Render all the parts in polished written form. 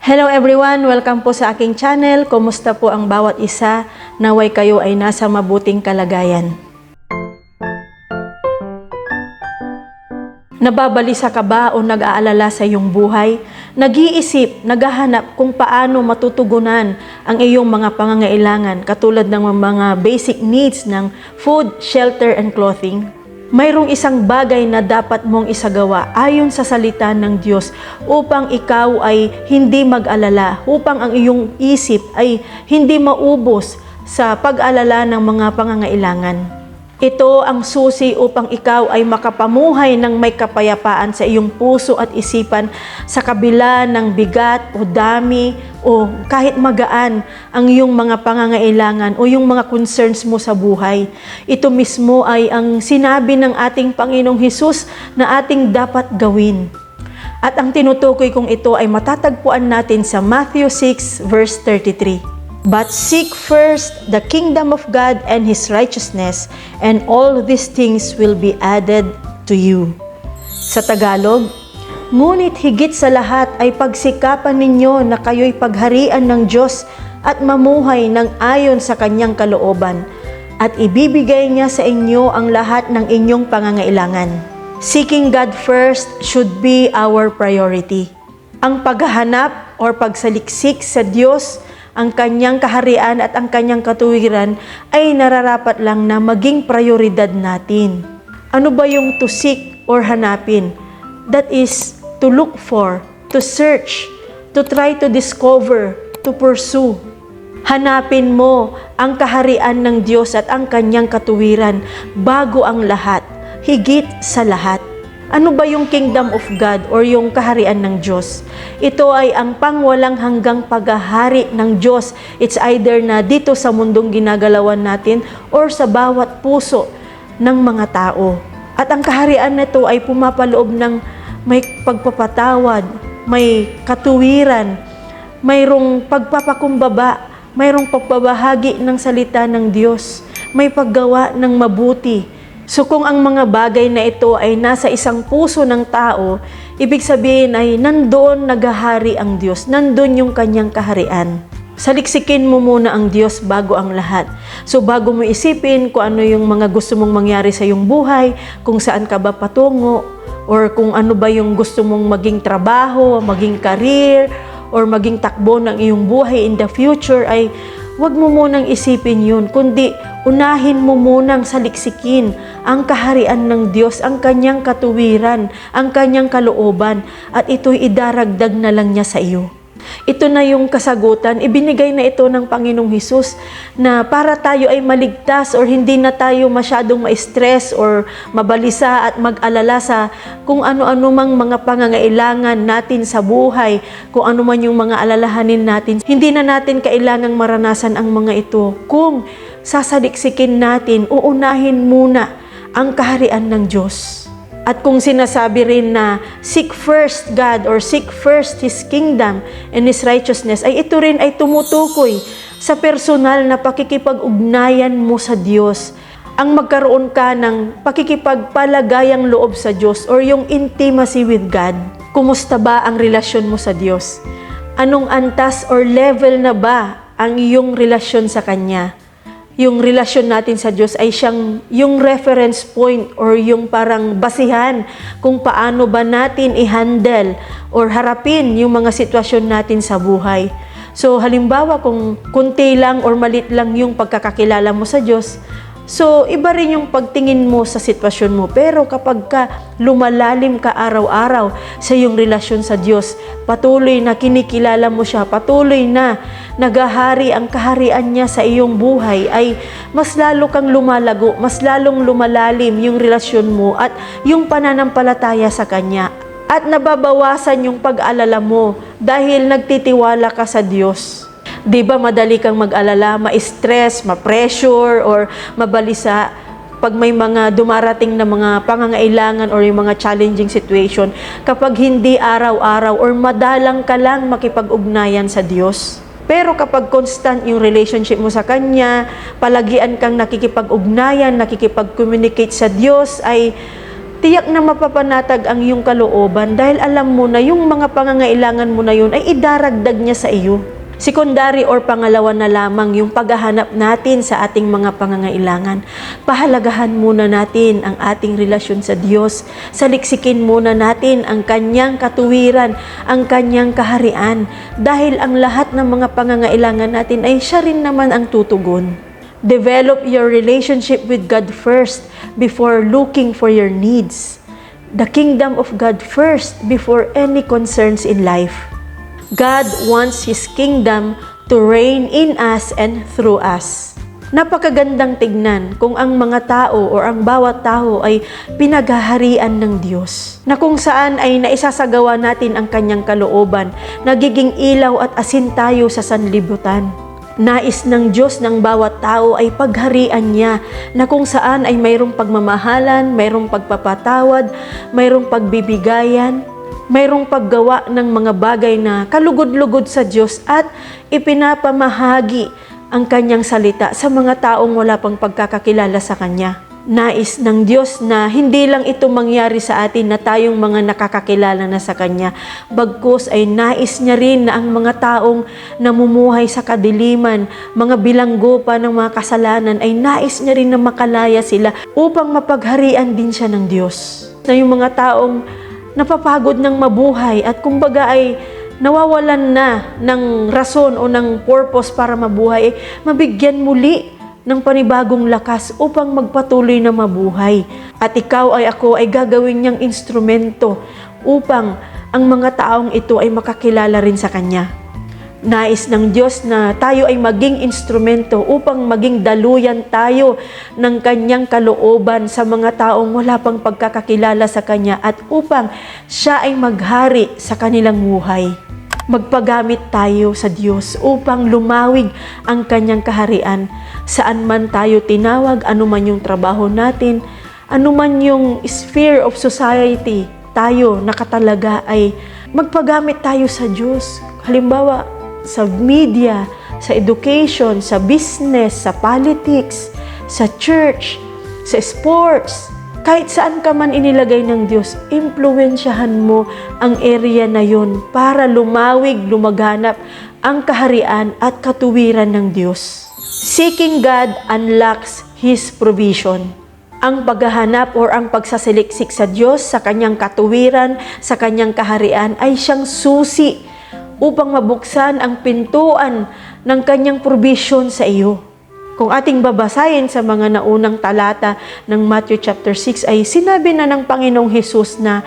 Hello everyone! Welcome po sa aking channel. Kumusta po ang bawat isa? Naway kayo ay nasa mabuting kalagayan. Nababalisa ka ba o nag-aalala sa iyong buhay? Nag-iisip, naghahanap kung paano matutugunan ang iyong mga pangangailangan katulad ng mga basic needs ng food, shelter, and clothing? Mayroong isang bagay na dapat mong isagawa ayon sa salita ng Diyos upang ikaw ay hindi mag-alala, upang ang iyong isip ay hindi maubos sa pag-alala ng mga pangangailangan. Ito ang susi upang ikaw ay makapamuhay ng may kapayapaan sa iyong puso at isipan sa kabila ng bigat o dami o kahit magaan ang iyong mga pangangailangan o yung mga concerns mo sa buhay. Ito mismo ay ang sinabi ng ating Panginoong Hesus na ating dapat gawin. At ang tinutukoy kong ito ay matatagpuan natin sa Matthew 6 verse 33. But seek first the kingdom of God and His righteousness, and all these things will be added to you. Sa Tagalog, ngunit higit sa lahat ay pagsikapan ninyo na kayo'y pagharian ng Diyos at mamuhay ng ayon sa Kanyang kalooban, at ibibigay niya sa inyo ang lahat ng inyong pangangailangan. Seeking God first should be our priority. Ang paghahanap o pagsaliksik sa Diyos, ang Kanyang kaharian at ang Kanyang katuwiran ay nararapat lang na maging prioridad natin. Ano ba yung to seek or hanapin? That is to look for, to search, to try to discover, to pursue. Hanapin mo ang kaharian ng Diyos at ang Kanyang katuwiran bago ang lahat, higit sa lahat. Ano ba yung kingdom of God or yung kaharian ng Diyos? Ito ay ang pangwalang hanggang paghahari ng Diyos. It's either na dito sa mundong ginagalawan natin or sa bawat puso ng mga tao. At ang kaharian na ito ay pumapaloob ng may pagpapatawad, may katuwiran, mayroong pagpapakumbaba, mayroong pagbabahagi ng salita ng Diyos, may paggawa ng mabuti. So kung ang mga bagay na ito ay nasa isang puso ng tao, ibig sabihin ay nandoon naghahari ang Diyos, nandoon yung Kanyang kaharian. Saliksikin mo muna ang Diyos bago ang lahat. So bago mo isipin kung ano yung mga gusto mong mangyari sa iyong buhay, kung saan ka ba patungo, or kung ano ba yung gusto mong maging trabaho, maging career, or maging takbo ng iyong buhay in the future, ay huwag mo munang isipin yun, kundi unahin mo munang saliksikin ang kaharian ng Diyos, ang Kanyang katuwiran, ang Kanyang kalooban, at ito'y idaragdag na lang niya sa iyo. Ito na yung kasagutan, ibinigay na ito ng Panginoong Hesus na para tayo ay maligtas or hindi na tayo masyadong ma-stress or mabalisa at mag-alala sa kung ano-ano mang mga pangangailangan natin sa buhay, kung ano man yung mga alalahanin natin. Hindi na natin kailangang maranasan ang mga ito kung sasaliksikin natin, uunahin muna ang kaharian ng Diyos. At kung sinasabi rin na seek first God or seek first His kingdom and His righteousness, ay ito rin ay tumutukoy sa personal na pakikipag-ugnayan mo sa Diyos. Ang magkaroon ka ng pakikipagpalagayang loob sa Diyos or yung intimacy with God. Kumusta ba ang relasyon mo sa Diyos? Anong antas or level na ba ang iyong relasyon sa Kanya? Yung relasyon natin sa Diyos ay siyang yung reference point or yung parang basihan kung paano ba natin i-handle or harapin yung mga sitwasyon natin sa buhay. So halimbawa kung kunti lang or malit lang yung pagkakakilala mo sa Diyos, so iba rin yung pagtingin mo sa sitwasyon mo. Pero kapag ka lumalalim ka araw-araw sa iyong relasyon sa Diyos, patuloy na kinikilala mo siya, patuloy na naghahari ang kaharian niya sa iyong buhay, ay mas lalo kang lumalago, mas lalong lumalalim yung relasyon mo at yung pananampalataya sa Kanya. At nababawasan yung pag-alala mo dahil nagtitiwala ka sa Diyos. Di ba madali kang mag-alala, ma-stress, ma-pressure, or mabalisa pag may mga dumarating na mga pangangailangan or yung mga challenging situation kapag hindi araw-araw or madalang ka lang makipag-ugnayan sa Diyos. Pero kapag constant yung relationship mo sa Kanya, palagian kang nakikipag-ugnayan, nakikipag-communicate sa Diyos, ay Tiyak na mapapanatag ang iyong kalooban dahil alam mo na yung mga pangangailangan mo na yun ay idaragdag niya sa iyo. Sekundary or pangalawa na lamang yung paghahanap natin sa ating mga pangangailangan. Pahalagahan muna natin ang ating relasyon sa Diyos. Saliksikin muna natin ang Kanyang katuwiran, ang Kanyang kaharian. Dahil ang lahat ng mga pangangailangan natin ay siya rin naman ang tutugon. Develop your relationship with God first before looking for your needs. The kingdom of God first before any concerns in life. God wants His kingdom to reign in us and through us. Napakagandang tignan kung ang mga tao o ang bawat tao ay pinaghaharian ng Diyos, na kung saan ay naisasagawa natin ang Kanyang kalooban, nagiging ilaw at asin tayo sa sanlibutan. Nais ng Diyos ng bawat tao ay pagharian niya, na kung saan ay mayroong pagmamahalan, mayroong pagpapatawad, mayroong pagbibigayan, mayroong paggawa ng mga bagay na kalugod-lugod sa Diyos at ipinapamahagi ang Kanyang salita sa mga taong wala pang pagkakakilala sa Kanya. Nais ng Diyos na hindi lang ito mangyari sa atin na tayong mga nakakakilala na sa Kanya, bagkus ay nais niya rin na ang mga taong namumuhay sa kadiliman, mga bilanggo pa ng mga kasalanan, ay nais niya rin na makalaya sila upang mapagharian din siya ng Diyos. Na yung mga taong napapagod ng mabuhay at kumbaga ay nawawalan na ng rason o ng purpose para mabuhay, mabigyan muli ng panibagong lakas upang magpatuloy na mabuhay. At ikaw ay ako ay gagawin niyang instrumento upang ang mga taong ito ay makakilala rin sa Kanya. Nais ng Diyos na tayo ay maging instrumento upang maging daluyan tayo ng Kanyang kalooban sa mga taong wala pang pagkakakilala sa Kanya at upang siya ay maghari sa kanilang buhay. Magpagamit tayo sa Diyos upang lumawig ang Kanyang kaharian. Saan man tayo tinawag, anuman yung trabaho natin, anuman yung sphere of society, tayo nakatalaga ay magpagamit tayo sa Diyos. Halimbawa, sa media, sa education, sa business, sa politics, sa church, sa sports, kahit saan ka man inilagay ng Diyos, impluwensyahan mo ang area na yun para lumawig, lumaganap ang kaharian at katuwiran ng Diyos. Seeking God unlocks His provision. Ang paghahanap o ang pagsasaliksik sa Diyos, sa Kanyang katuwiran, sa Kanyang kaharian ay siyang susi upang mabuksan ang pintuan ng Kanyang provision sa iyo. Kung ating babasahin sa mga naunang talata ng Matthew chapter 6 ay sinabi na ng Panginoong Hesus na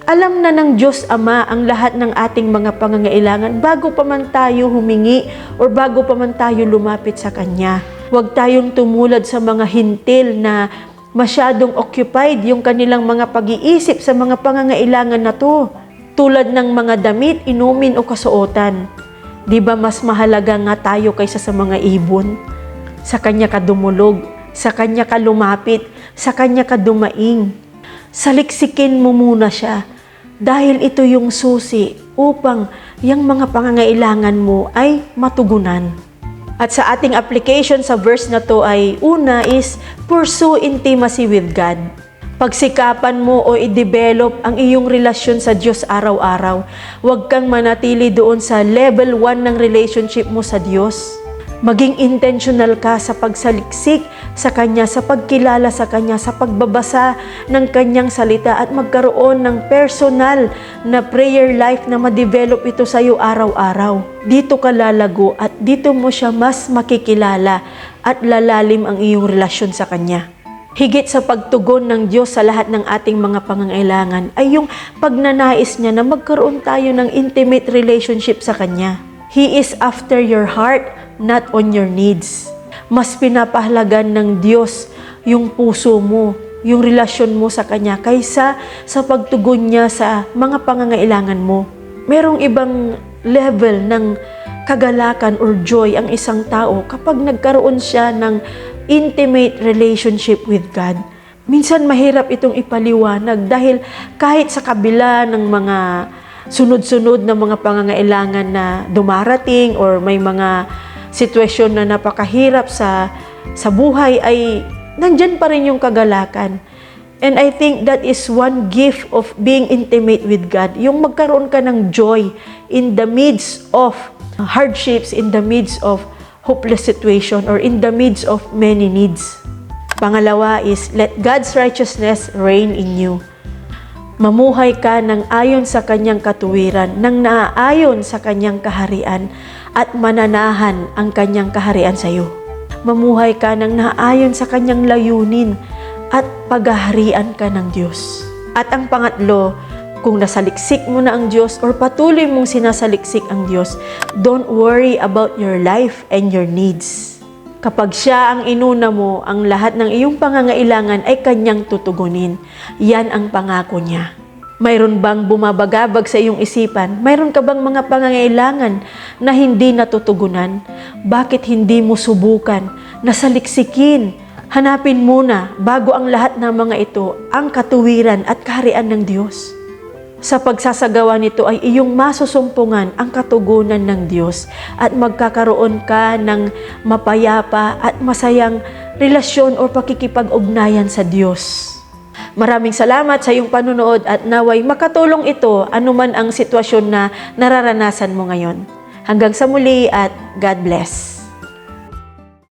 alam na ng Diyos Ama ang lahat ng ating mga pangangailangan bago pa man tayo humingi o bago pa man tayo lumapit sa Kanya. Huwag tayong tumulad sa mga hintil na masyadong occupied yung kanilang mga pag-iisip sa mga pangangailangan na to. Tulad ng mga damit, inumin o kasuotan. Di ba mas mahalaga nga tayo kaysa sa mga ibon? Sa Kanya ka dumulog, sa Kanya ka lumapit, sa Kanya ka dumaing. Saliksikin mo muna siya dahil ito yung susi upang yung mga pangangailangan mo ay matugunan. At sa ating application sa verse na to ay una is pursue intimacy with God. Pagsikapan mo o i-develop ang iyong relasyon sa Diyos araw-araw. Huwag kang manatili doon sa level 1 ng relationship mo sa Diyos. Maging intentional ka sa pagsaliksik sa Kanya, sa pagkilala sa Kanya, sa pagbabasa ng Kanyang salita at magkaroon ng personal na prayer life na ma-develop ito sa iyo araw-araw. Dito ka lalago at dito mo siya mas makikilala at lalalim ang iyong relasyon sa Kanya. Higit sa pagtugon ng Diyos sa lahat ng ating mga pangangailangan ay yung pagnanais niya na magkaroon tayo ng intimate relationship sa Kanya. He is after your heart, not on your needs. Mas pinapahalagan ng Diyos yung puso mo, yung relasyon mo sa Kanya kaysa sa pagtugon niya sa mga pangangailangan mo. Merong ibang level ng kagalakan or joy ang isang tao kapag nagkaroon siya ng intimate relationship with God. Minsan mahirap itong ipaliwanag dahil kahit sa kabila ng mga sunod-sunod na mga pangangailangan na dumarating or may mga sitwasyon na napakahirap sa buhay ay nandyan pa rin yung kagalakan. And I think that is one gift of being intimate with God. Yung magkaroon ka ng joy in the midst of hardships, in the midst of hopeless situation, or in the midst of many needs. Pangalawa is, let God's righteousness reign in you. Mamuhay ka ng ayon sa kanyang katuwiran, ng naaayon sa kanyang kaharian, at mananahan ang kanyang kaharian sa iyo. Mamuhay ka ng naaayon sa kanyang layunin, at paghaharian ka ng Diyos. At ang pangatlo, kung nasaliksik mo na ang Diyos or patuloy mong sinasaliksik ang Diyos, don't worry about your life and your needs. Kapag siya ang inuna mo, ang lahat ng iyong pangangailangan ay kanyang tutugunin. Yan ang pangako niya. Mayroon bang bumabagabag sa iyong isipan? Mayroon ka bang mga pangangailangan na hindi natutugunan? Bakit hindi mo subukan na saliksikin? Hanapin muna bago ang lahat ng mga ito ang katuwiran at kaharian ng Diyos. Sa pagsasagawa nito ay iyong masusumpungan ang katugunan ng Diyos at magkakaroon ka ng mapayapa at masayang relasyon o pakikipag-ugnayan sa Diyos. Maraming salamat sa iyong panunood at naway makatulong ito anuman ang sitwasyon na nararanasan mo ngayon. Hanggang sa muli at God bless.